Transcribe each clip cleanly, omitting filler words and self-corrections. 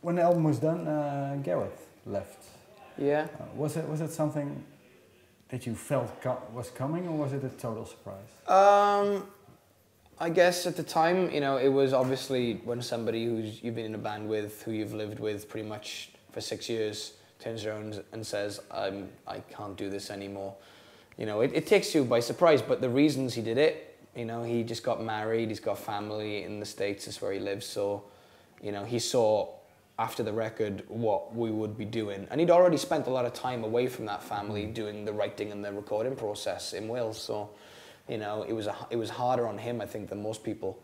When the album was done, Gareth left. Yeah. Was it something that you felt was coming, or was it a total surprise? I guess at the time, you know, it was obviously when somebody who's you've been in a band with, who you've lived with pretty much for 6 years, turns around and says, I can't do this anymore. You know, it takes you by surprise, but the reasons he did it, you know, he just got married, he's got family in the States, that's where he lives, so, you know, he saw after the record what we would be doing. And he'd already spent a lot of time away from that family doing the writing and the recording process in Wales, so, you know, it was harder on him, I think, than most people.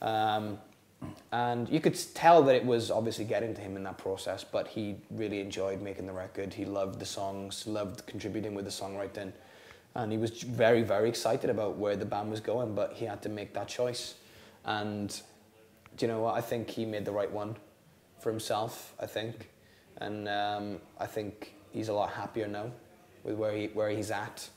And you could tell that it was obviously getting to him in that process, but he really enjoyed making the record. He loved the songs, loved contributing with the songwriting, and he was very, very excited about where the band was going, but he had to make that choice. And do you know what? I think he made the right one for himself, I think. And I think he's a lot happier now with where he's at.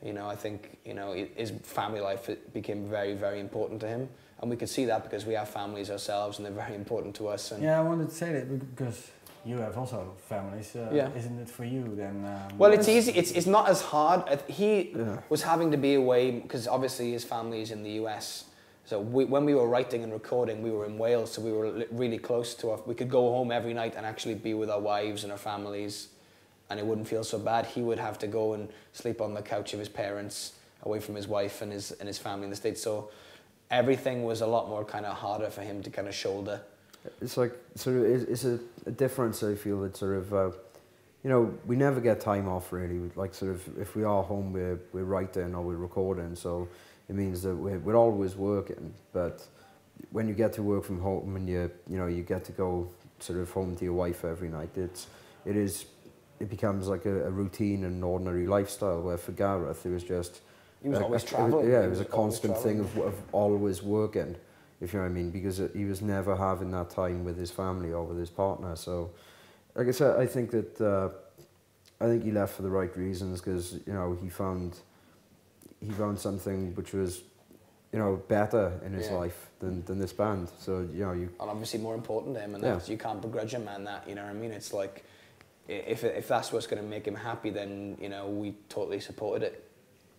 You know, I think, you know, his family life became very, very important to him. And we could see that because we have families ourselves and they're very important to us. And yeah, I wanted to say that because you have also families. Yeah. Isn't it for you then? Well, it's easy. It's not as hard. He was having to be away because obviously his family is in the US. So when we were writing and recording, we were in Wales, so we were really close to we could go home every night and actually be with our wives and our families, and it wouldn't feel so bad. He would have to go and sleep on the couch of his parents, away from his wife and his family in the States. So everything was a lot more kind of harder for him to kind of shoulder. It's like sort of it's a difference. I feel that sort of you know, we never get time off really. Like sort of if we are home, we're writing or we're recording. So it means that we're always working. But when you get to work from home and you know you get to go sort of home to your wife every night, it becomes like a routine and ordinary lifestyle. Where for Gareth, it was just he was always traveling. Yeah, it was a constant thing of always working. If you know what I mean, because he was never having that time with his family or with his partner. So, like I said, I think that I think he left for the right reasons because you know he found something which was, you know, better in his life than this band. So you know and obviously more important to him, and that's, you can't begrudge a man that. You know what I mean? It's like if that's what's going to make him happy, then you know we totally supported it.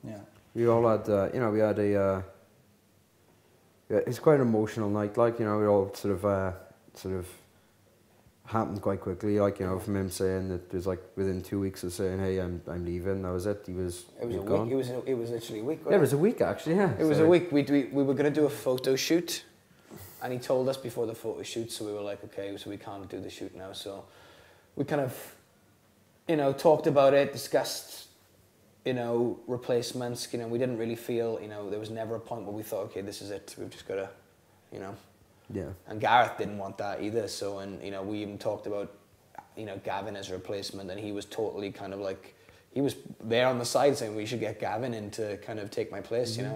Yeah. We all had you know, we had a. It's quite an emotional night, like, you know, it all sort of happened quite quickly, like, you know, from him saying that it was like within 2 weeks of saying, hey, I'm leaving, that was it, he was gone. It was literally a week, yeah, it was a week actually, yeah. It was a week, we were going to do a photo shoot, and he told us before the photo shoot, so we were like, okay, so we can't do the shoot now, so we kind of, you know, talked about it, discussed, you know, replacements. You know, we didn't really feel, you know, there was never a point where we thought, okay, this is it, we've just got to, you know. Yeah. And Gareth didn't want that either, so, and, you know, we even talked about, you know, Gavin as a replacement, and he was totally kind of like, he was there on the side saying we should get Gavin in to kind of take my place, you know,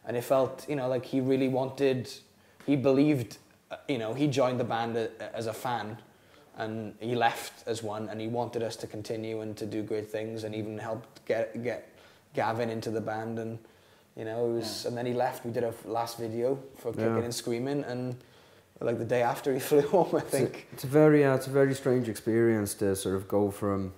and it felt, you know, like he really wanted, he believed, you know, he joined the band as a fan, and he left as one, and he wanted us to continue and to do great things, and even helped get Gavin into the band, and you know, it was. And then he left. We did a last video for Kicking and Screaming, and like the day after he flew home, I think. It's a very strange experience to sort of go from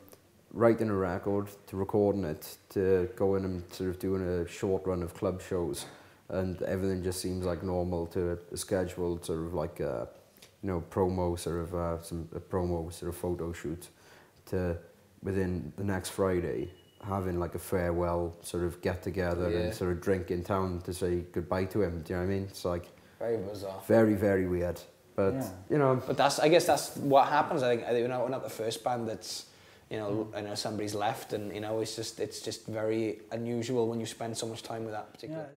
writing a record to recording it to going and sort of doing a short run of club shows, and everything just seems like normal to a scheduled sort of like you know, promo sort of promo sort of photo shoot, to within the next Friday having like a farewell sort of get together and sort of drink in town to say goodbye to him. Do you know what I mean? It's like very bizarre, very, very weird. But you know, but I guess that's what happens. I think we're not the first band that's, you know, somebody's left, and you know, it's just very unusual when you spend so much time with that particular.